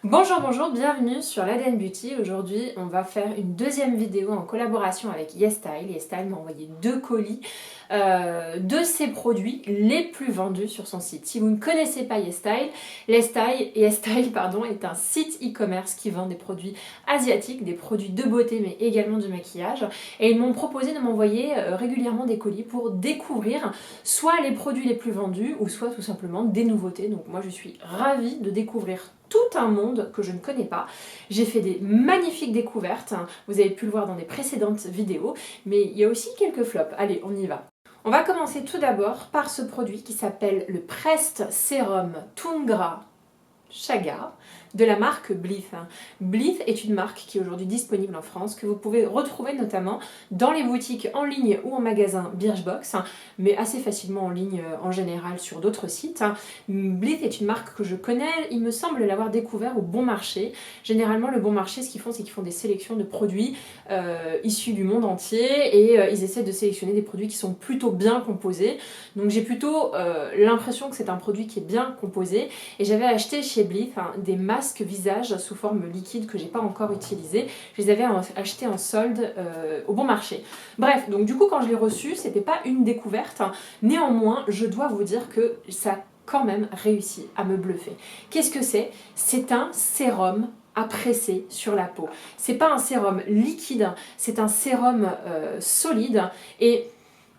Bonjour, bonjour, bienvenue sur l'ADN Beauty. Aujourd'hui, on va faire une deuxième vidéo en collaboration avec YesStyle. YesStyle m'a envoyé 2 colis de ses produits les plus vendus sur son site. Si vous ne connaissez pas YesStyle, YesStyle est un site e-commerce qui vend des produits asiatiques, des produits de beauté mais également du maquillage. Et ils m'ont proposé de m'envoyer régulièrement des colis pour découvrir soit les produits les plus vendus ou soit tout simplement des nouveautés. Donc moi je suis ravie de découvrir tout un monde que je ne connais pas. J'ai fait des magnifiques découvertes, vous avez pu le voir dans des précédentes vidéos, mais il y a aussi quelques flops. Allez, on y va. On va commencer tout d'abord par ce produit qui s'appelle le Prest Sérum Tungra Chaga de la marque Blith. Blith est une marque qui est aujourd'hui disponible en France, que vous pouvez retrouver notamment dans les boutiques en ligne ou en magasin Birchbox, mais assez facilement en ligne en général sur d'autres sites. Blith est une marque que je connais, il me semble l'avoir découvert au Bon Marché. Généralement, le Bon Marché, ce qu'ils font, c'est qu'ils font des sélections de produits issus du monde entier et ils essaient de sélectionner des produits qui sont plutôt bien composés. Donc j'ai plutôt l'impression que c'est un produit qui est bien composé et j'avais acheté chez Blith des masques visage sous forme liquide que j'ai pas encore utilisé. Je les avais achetés en solde au Bon Marché. Bref, donc du coup quand je l'ai reçu, c'était pas une découverte. Néanmoins, je dois vous dire que ça a quand même réussi à me bluffer. Qu'est-ce que c'est? C'est un sérum à presser sur la peau. C'est pas un sérum liquide, c'est un sérum solide et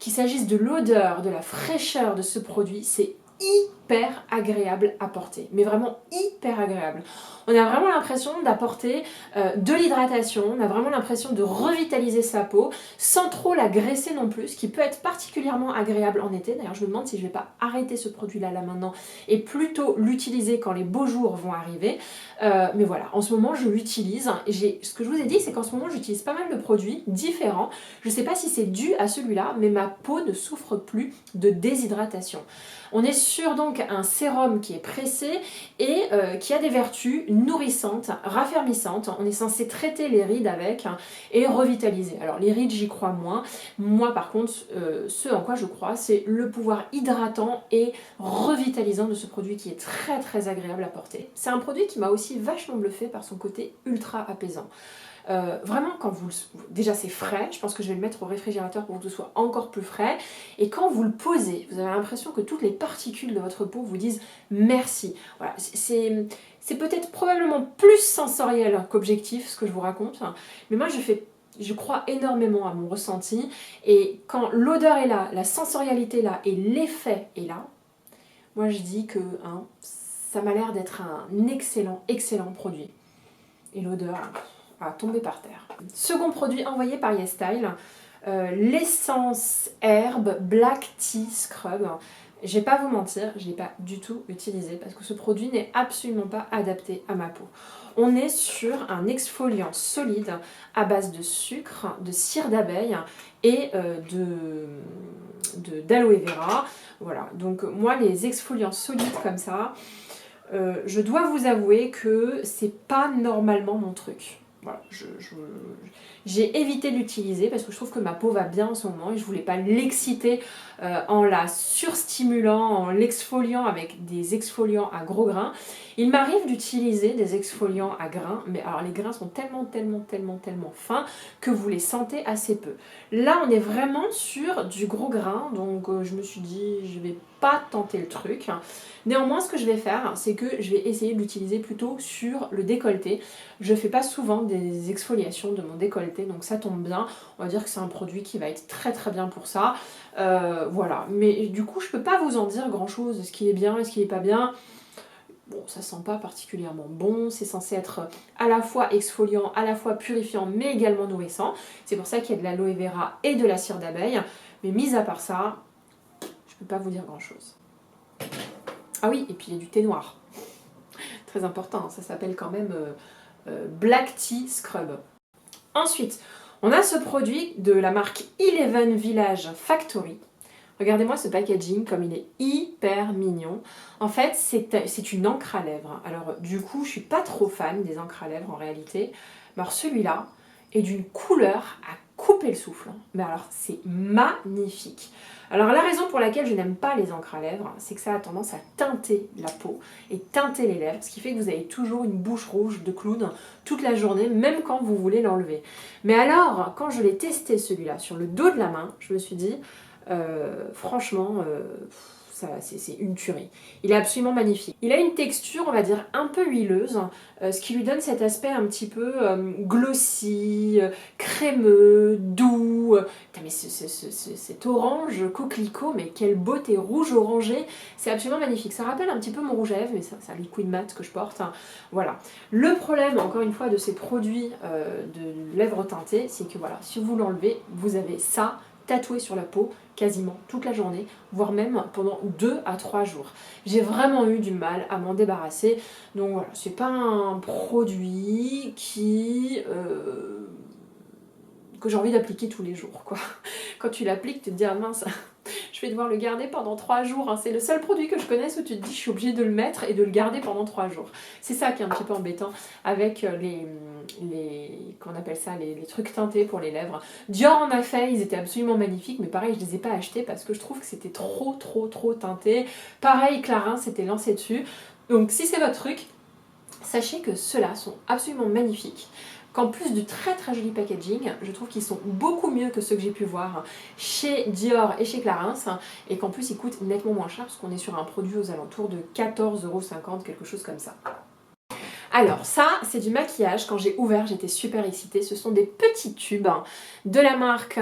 qu'il s'agisse de l'odeur, de la fraîcheur de ce produit, c'est hyper agréable à porter, mais vraiment hyper agréable. On a vraiment l'impression d'apporter de l'hydratation, on a vraiment l'impression de revitaliser sa peau sans trop la graisser non plus, ce qui peut être particulièrement agréable en été. D'ailleurs, je me demande si je ne vais pas arrêter ce produit-là là maintenant et plutôt l'utiliser quand les beaux jours vont arriver. Mais voilà, en ce moment, je l'utilise. Ce que je vous ai dit, c'est qu'en ce moment, j'utilise pas mal de produits différents. Je ne sais pas si c'est dû à celui-là, mais ma peau ne souffre plus de déshydratation. On est sur donc un sérum qui est pressé et qui a des vertus nourrissantes, raffermissantes. On est censé traiter les rides avec et revitaliser. Alors les rides, j'y crois moins. Moi par contre, ce en quoi je crois, c'est le pouvoir hydratant et revitalisant de ce produit qui est très très agréable à porter. C'est un produit qui m'a aussi vachement bluffé par son côté ultra apaisant. Vraiment quand déjà c'est frais, je pense que je vais le mettre au réfrigérateur pour que ce soit encore plus frais, et quand vous le posez, vous avez l'impression que toutes les particules de votre peau vous disent merci. Voilà, c'est peut-être probablement plus sensoriel qu'objectif ce que je vous raconte, mais moi je crois énormément à mon ressenti, et quand l'odeur est là, la sensorialité est là et l'effet est là, moi je dis que ça m'a l'air d'être un excellent produit. Et l'odeur à tomber par terre. Second produit envoyé par YesStyle, l'essence herbe Black Tea Scrub. Je vais pas vous mentir, je ne l'ai pas du tout utilisé parce que ce produit n'est absolument pas adapté à ma peau. On est sur un exfoliant solide à base de sucre, de cire d'abeille et d'aloe vera. Voilà, donc moi les exfoliants solides comme ça, je dois vous avouer que c'est pas normalement mon truc. Voilà, j'ai évité de l'utiliser parce que je trouve que ma peau va bien en ce moment et je voulais pas l'exciter en la surstimulant, en l'exfoliant avec des exfoliants à gros grains. Il m'arrive d'utiliser des exfoliants à grains, mais alors les grains sont tellement fins que vous les sentez assez peu. Là on est vraiment sur du gros grain, donc je me suis dit je vais pas tenter le truc. Néanmoins, ce que je vais faire, c'est que je vais essayer de l'utiliser plutôt sur le décolleté. Je fais pas souvent des exfoliations de mon décolleté, donc ça tombe bien. On va dire que c'est un produit qui va être très bien pour ça. Voilà, mais du coup, je peux pas vous en dire grand chose de ce qui est bien et ce qui est pas bien. Bon, ça sent pas particulièrement bon, c'est censé être à la fois exfoliant, à la fois purifiant, mais également nourrissant. C'est pour ça qu'il y a de l'aloe vera et de la cire d'abeille. Mais mis à part ça, je peux pas vous dire grand chose. Ah oui, et puis il y a du thé noir. Très important, ça s'appelle quand même Black Tea Scrub. Ensuite, on a ce produit de la marque Eleven Village Factory. Regardez-moi ce packaging, comme il est hyper mignon. En fait, c'est une encre à lèvres. Alors, du coup, je suis pas trop fan des encres à lèvres en réalité. Mais alors, celui-là est d'une couleur à couper le souffle. Mais alors c'est magnifique. Alors la raison pour laquelle je n'aime pas les encres à lèvres, c'est que ça a tendance à teinter la peau et teinter les lèvres, ce qui fait que vous avez toujours une bouche rouge de clown toute la journée, même quand vous voulez l'enlever. Mais alors, quand je l'ai testé celui-là sur le dos de la main, je me suis dit, franchement, c'est une tuerie. Il est absolument magnifique. Il a une texture, on va dire, un peu huileuse, ce qui lui donne cet aspect un petit peu glossy, crémeux, doux. Mais cet orange coquelicot, mais quelle beauté rouge orangé, c'est absolument magnifique. Ça rappelle un petit peu mon rouge à lèvres, mais c'est un liquid mat que je porte. Voilà. Le problème, encore une fois, de ces produits de lèvres teintées, c'est que voilà, si vous l'enlevez, vous avez ça tatoué sur la peau quasiment toute la journée, voire même pendant 2 à 3 jours. J'ai vraiment eu du mal à m'en débarrasser, donc voilà, c'est pas un produit que j'ai envie d'appliquer tous les jours, quoi. Quand tu l'appliques, tu te dis, ah mince, je vais devoir le garder pendant 3 jours. Hein. C'est le seul produit que je connaisse où tu te dis, je suis obligée de le mettre et de le garder pendant 3 jours. C'est ça qui est un petit peu embêtant avec qu'on appelle ça, les trucs teintés pour les lèvres. Dior en a fait, ils étaient absolument magnifiques, mais pareil, je les ai pas achetés parce que je trouve que c'était trop teinté. Pareil, Clarins s'était lancé dessus. Donc si c'est votre truc, sachez que ceux-là sont absolument magnifiques. Qu'en plus du très joli packaging, je trouve qu'ils sont beaucoup mieux que ceux que j'ai pu voir chez Dior et chez Clarins, et qu'en plus ils coûtent nettement moins cher parce qu'on est sur un produit aux alentours de 14,50 €, quelque chose comme ça. Alors ça, c'est du maquillage. Quand j'ai ouvert, j'étais super excitée. Ce sont des petits tubes de la marque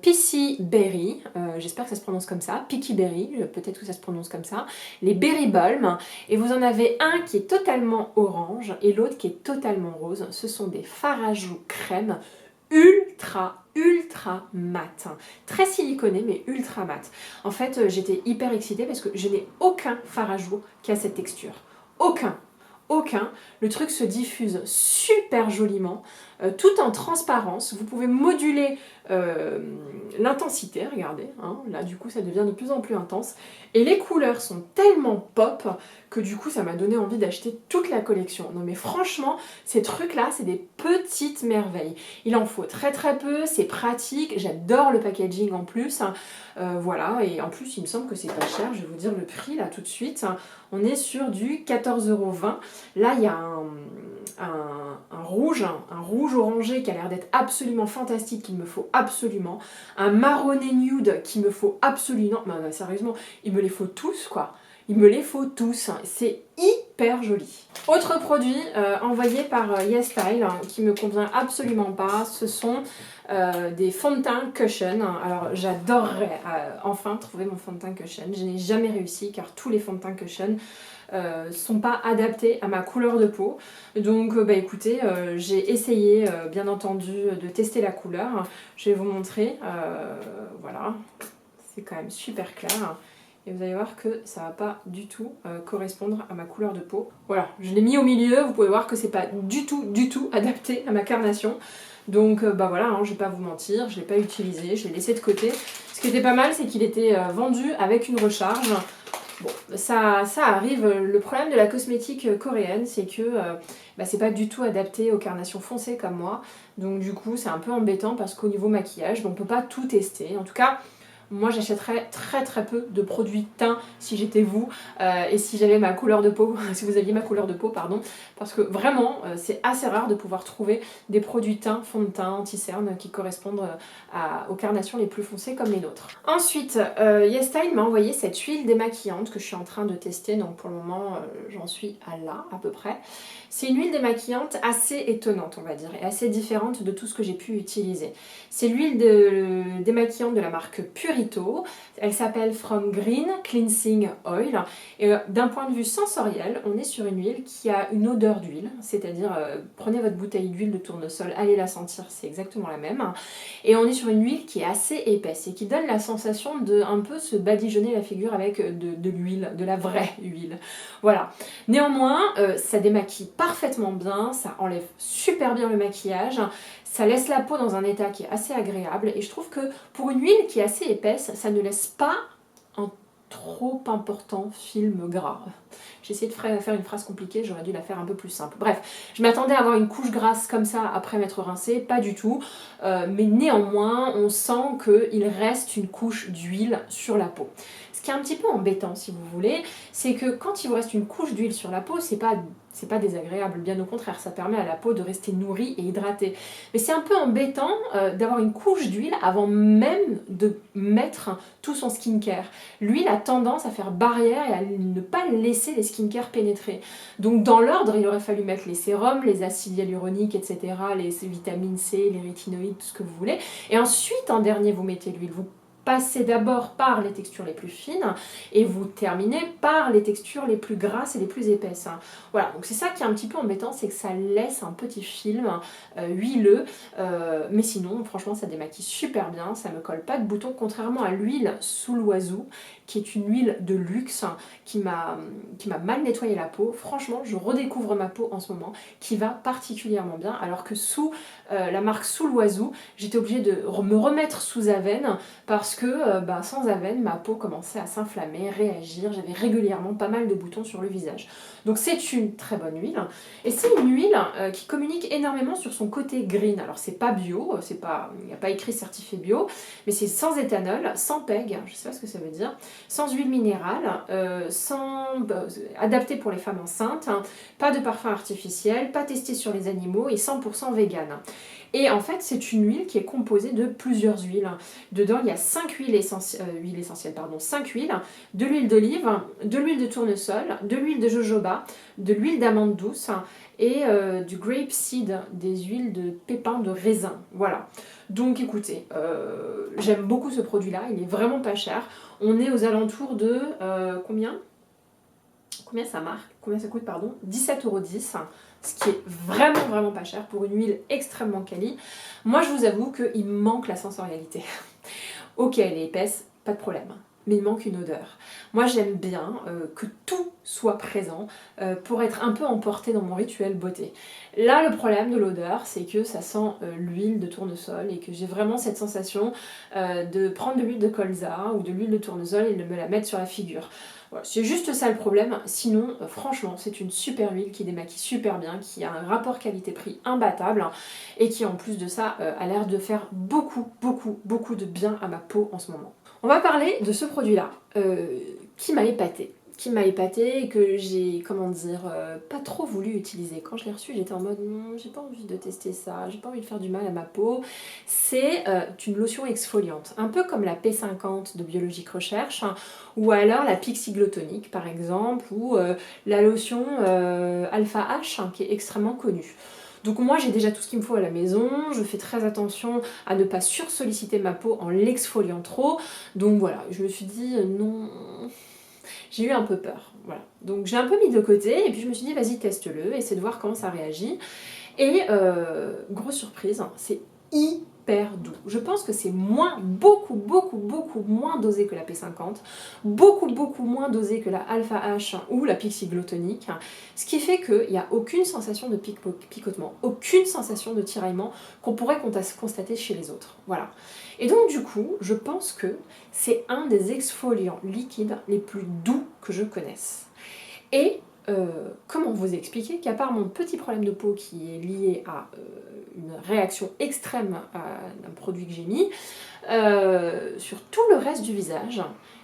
Picky Berry. J'espère que ça se prononce comme ça. Picky Berry, peut-être que ça se prononce comme ça. Les Berry Balm. Et vous en avez un qui est totalement orange et l'autre qui est totalement rose. Ce sont des fards à joues crème ultra mat. Très siliconé mais ultra mat. En fait, j'étais hyper excitée parce que je n'ai aucun fard à joues qui a cette texture. Aucun. Le truc se diffuse super joliment, tout en transparence. Vous pouvez moduler l'intensité, regardez, hein, là du coup ça devient de plus en plus intense. Et les couleurs sont tellement pop que du coup ça m'a donné envie d'acheter toute la collection. Non mais franchement, ces trucs-là, c'est des petites merveilles. Il en faut très peu, c'est pratique, j'adore le packaging en plus. Voilà, et en plus il me semble que c'est pas cher, je vais vous dire le prix là tout de suite. On est sur du 14,20 €. Là il y a un rouge orangé qui a l'air d'être absolument fantastique, qu'il me faut absolument. Un marronné nude qu'il me faut absolument. Non, sérieusement, il me les faut tous quoi. Il me les faut tous. C'est hyper joli. Autre produit envoyé par YesStyle qui me convient absolument pas, ce sont des fonds de teint cushion. Alors j'adorerais enfin trouver mon fond de teint cushion. Je n'ai jamais réussi car tous les fonds de teint cushion sont pas adaptés à ma couleur de peau. Donc bah écoutez, j'ai essayé bien entendu de tester la couleur. Je vais vous montrer. Voilà, c'est quand même super clair. Et vous allez voir que ça va pas du tout correspondre à ma couleur de peau. Voilà, je l'ai mis au milieu, vous pouvez voir que c'est pas du tout adapté à ma carnation. Donc bah voilà, hein, je vais pas vous mentir, je l'ai pas utilisé, je l'ai laissé de côté. Ce qui était pas mal, c'est qu'il était vendu avec une recharge. Bon, ça arrive. Le problème de la cosmétique coréenne, c'est que bah, c'est pas du tout adapté aux carnations foncées comme moi. Donc du coup, c'est un peu embêtant parce qu'au niveau maquillage, on peut pas tout tester. En tout cas, moi j'achèterais très peu de produits teints si j'étais vous et si j'avais ma couleur de peau, si vous aviez ma couleur de peau, pardon, parce que vraiment c'est assez rare de pouvoir trouver des produits teints, fond de teint, anti-cerne qui correspondent aux carnations les plus foncées comme les nôtres. Ensuite, YesStyle m'a envoyé cette huile démaquillante que je suis en train de tester, donc pour le moment j'en suis à là à peu près. C'est une huile démaquillante assez étonnante on va dire, et assez différente de tout ce que j'ai pu utiliser. C'est l'huile démaquillante de la marque Purito, elle s'appelle From Green Cleansing Oil, et d'un point de vue sensoriel, on est sur une huile qui a une odeur d'huile, c'est-à-dire prenez votre bouteille d'huile de tournesol, allez la sentir, c'est exactement la même, et on est sur une huile qui est assez épaisse et qui donne la sensation de un peu se badigeonner la figure avec de l'huile, de la vraie huile. Voilà. Néanmoins, ça démaquille parfaitement bien, ça enlève super bien le maquillage, ça laisse la peau dans un état qui est assez agréable et je trouve que pour une huile qui est assez épaisse, ça ne laisse pas un trop important film gras. J'ai essayé de faire une phrase compliquée, j'aurais dû la faire un peu plus simple. Bref, je m'attendais à avoir une couche grasse comme ça après m'être rincée, pas du tout. Mais néanmoins, on sent qu'il reste une couche d'huile sur la peau. Ce qui est un petit peu embêtant, si vous voulez, c'est que quand il vous reste une couche d'huile sur la peau, c'est pas désagréable, bien au contraire, ça permet à la peau de rester nourrie et hydratée. Mais c'est un peu embêtant d'avoir une couche d'huile avant même de mettre tout son skincare. L'huile a tendance à faire barrière et à ne pas laisser les skincare pénétrer. Donc dans l'ordre, il aurait fallu mettre les sérums, les acides hyaluroniques, etc., les vitamines C, les rétinoïdes, tout ce que vous voulez. Et ensuite, en dernier, vous mettez l'huile. Vous passez d'abord par les textures les plus fines et vous terminez par les textures les plus grasses et les plus épaisses. Voilà, donc c'est ça qui est un petit peu embêtant, c'est que ça laisse un petit film huileux, mais sinon franchement ça démaquille super bien, ça me colle pas de boutons, contrairement à l'huile sous l'oiseau qui est une huile de luxe qui m'a mal nettoyé la peau. Franchement, je redécouvre ma peau en ce moment qui va particulièrement bien, alors que sous la marque Sous l'Oiseau, j'étais obligée de me remettre sous Avène parce que sans Avène, ma peau commençait à s'inflammer, réagir, j'avais régulièrement pas mal de boutons sur le visage. Donc c'est une très bonne huile, et c'est une huile qui communique énormément sur son côté green. Alors c'est pas bio, il n'y a pas écrit certifié bio, mais c'est sans éthanol, sans PEG, je sais pas ce que ça veut dire, sans huile minérale, adapté pour les femmes enceintes, pas de parfum artificiel, pas testé sur les animaux et 100% vegan. Et en fait, c'est une huile qui est composée de plusieurs huiles. Dedans, il y a 5 huiles essentielles, 5 huiles, de l'huile d'olive, de l'huile de tournesol, de l'huile de jojoba, de l'huile d'amande douce et du grape seed, des huiles de pépins de raisin. Voilà. Donc écoutez, j'aime beaucoup ce produit-là, il est vraiment pas cher. On est aux alentours de combien ça coûte, pardon, 17,10 €, ce qui est vraiment pas cher pour une huile extrêmement quali. Moi, je vous avoue qu'il me manque la sensorialité. Ok, elle est épaisse, pas de problème, mais il manque une odeur. Moi, j'aime bien que tout soit présent pour être un peu emporté dans mon rituel beauté. Là, le problème de l'odeur, c'est que ça sent l'huile de tournesol et que j'ai vraiment cette sensation de prendre de l'huile de colza ou de l'huile de tournesol et de me la mettre sur la figure. Voilà, c'est juste ça le problème. Sinon, franchement, c'est une super huile qui démaquille super bien, qui a un rapport qualité-prix imbattable et qui, en plus de ça, a l'air de faire beaucoup de bien à ma peau en ce moment. On va parler de ce produit-là, qui m'a épatée. Et que j'ai, pas trop voulu utiliser. Quand je l'ai reçu, j'étais en mode non, j'ai pas envie de tester ça, j'ai pas envie de faire du mal à ma peau. C'est une lotion exfoliante, un peu comme la P50 de Biologique Recherche, ou alors la Pixie Glow Tonic par exemple, ou la lotion Alpha H qui est extrêmement connue. Donc moi j'ai déjà tout ce qu'il me faut à la maison, je fais très attention à ne pas sursolliciter ma peau en l'exfoliant trop, donc voilà, je me suis dit non, j'ai eu un peu peur, voilà. Donc j'ai un peu mis de côté et puis je me suis dit vas-y teste-le, essaie de voir comment ça réagit. Et grosse surprise, c'est hyper doux. Je pense que c'est beaucoup moins dosé que la P50, beaucoup moins dosé que la Alpha H ou la Pixie Glow Tonic, ce qui fait qu'il n'y a aucune sensation de picotement, aucune sensation de tiraillement qu'on pourrait constater chez les autres. Voilà. Et donc du coup, je pense que c'est un des exfoliants liquides les plus doux que je connaisse. Et comment vous expliquer qu'à part mon petit problème de peau qui est lié à une réaction extrême à un produit que j'ai mis, sur tout le reste du visage,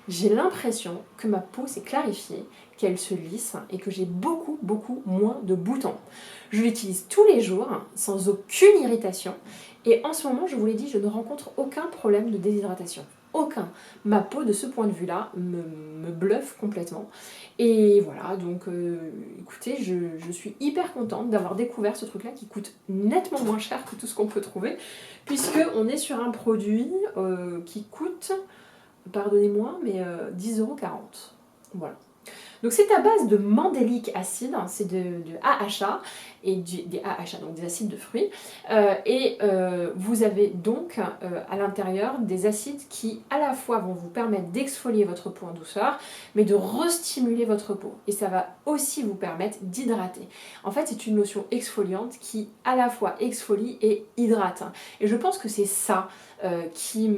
j'ai l'impression que ma peau s'est clarifiée, qu'elle se lisse et que j'ai beaucoup moins de boutons. Je l'utilise tous les jours sans aucune irritation et en ce moment, je vous l'ai dit, je ne rencontre aucun problème de déshydratation. Aucun. Ma peau, de ce point de vue-là, me bluffe complètement. Et voilà, donc écoutez, je suis hyper contente d'avoir découvert ce truc-là qui coûte nettement moins cher que tout ce qu'on peut trouver, puisqu'on est sur un produit qui coûte, pardonnez-moi, mais 10,40 €. Voilà. Donc c'est à base de mandélique acide, hein, c'est de AHA, et des AHA, donc des acides de fruits, et vous avez donc à l'intérieur des acides qui à la fois vont vous permettre d'exfolier votre peau en douceur, mais de restimuler votre peau, et ça va aussi vous permettre d'hydrater. En fait c'est une lotion exfoliante qui à la fois exfolie et hydrate, et je pense que c'est ça qui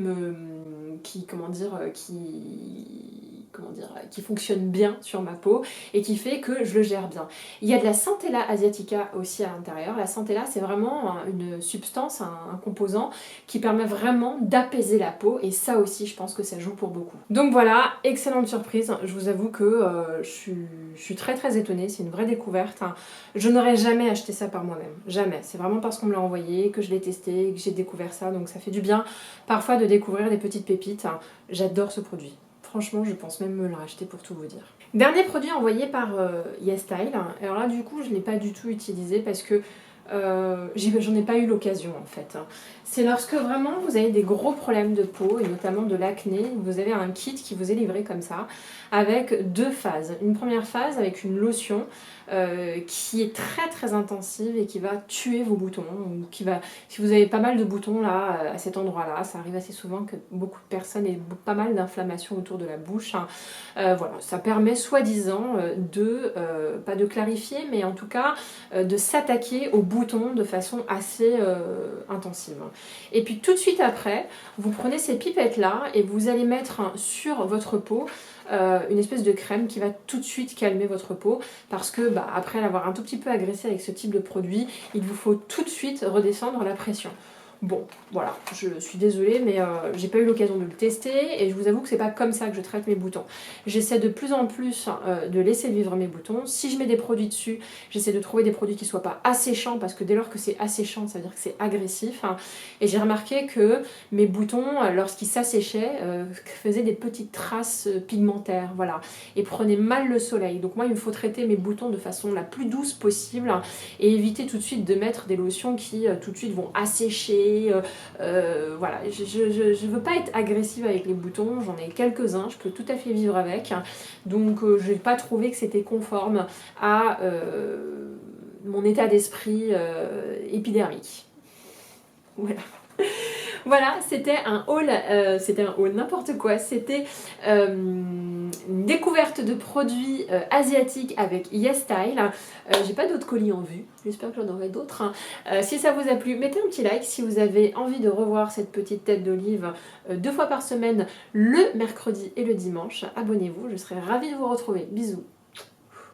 fonctionne bien sur ma peau et qui fait que je le gère bien. Il y a de la Centella asiatica aussi à l'intérieur. La Centella, c'est vraiment une substance, un composant qui permet vraiment d'apaiser la peau et ça aussi, je pense que ça joue pour beaucoup. Donc voilà, excellente surprise. Je vous avoue que je suis très très étonnée, c'est une vraie découverte. Je n'aurais jamais acheté ça par moi-même, jamais. C'est vraiment parce qu'on me l'a envoyé, que je l'ai testé, que j'ai découvert ça, donc ça fait du bien parfois de découvrir des petites pépites. J'adore ce produit. Franchement, je pense même me le racheter pour tout vous dire. Dernier produit envoyé par YesStyle. Alors là, du coup, je ne l'ai pas du tout utilisé parce que j'en ai pas eu l'occasion en fait. C'est lorsque vraiment vous avez des gros problèmes de peau et notamment de l'acné, vous avez un kit qui vous est livré comme ça avec deux phases. Une première phase avec une lotion qui est très très intensive et qui va tuer vos boutons, ou qui va, si vous avez pas mal de boutons là à cet endroit là, ça arrive assez souvent que beaucoup de personnes aient pas mal d'inflammation autour de la bouche, voilà, ça permet soi-disant pas de clarifier mais en tout cas de s'attaquer aux boutons de façon assez intensive. Et puis tout de suite après, vous prenez ces pipettes là et vous allez mettre sur votre peau une espèce de crème qui va tout de suite calmer votre peau parce que après l'avoir un tout petit peu agressé avec ce type de produit, il vous faut tout de suite redescendre la pression. Bon, voilà, je suis désolée, mais j'ai pas eu l'occasion de le tester et je vous avoue que c'est pas comme ça que je traite mes boutons. J'essaie de plus en plus de laisser vivre mes boutons. Si je mets des produits dessus, j'essaie de trouver des produits qui soient pas asséchants parce que dès lors que c'est asséchant, ça veut dire que c'est agressif. Et j'ai remarqué que mes boutons, lorsqu'ils s'asséchaient, faisaient des petites traces pigmentaires, voilà, et prenaient mal le soleil. Donc moi, il me faut traiter mes boutons de façon la plus douce possible et éviter tout de suite de mettre des lotions qui tout de suite vont assécher. Voilà, je veux pas être agressive avec les boutons, j'en ai quelques-uns, je peux tout à fait vivre avec, donc je n'ai pas trouvé que c'était conforme à mon état d'esprit épidermique. Voilà. Voilà, c'était un haul n'importe quoi, c'était une découverte de produits asiatiques avec YesStyle. J'ai pas d'autres colis en vue, j'espère que j'en aurai d'autres. Si ça vous a plu, mettez un petit like. Si vous avez envie de revoir cette petite tête d'olive 2 fois par semaine, le mercredi et le dimanche, abonnez-vous, je serai ravie de vous retrouver. Bisous.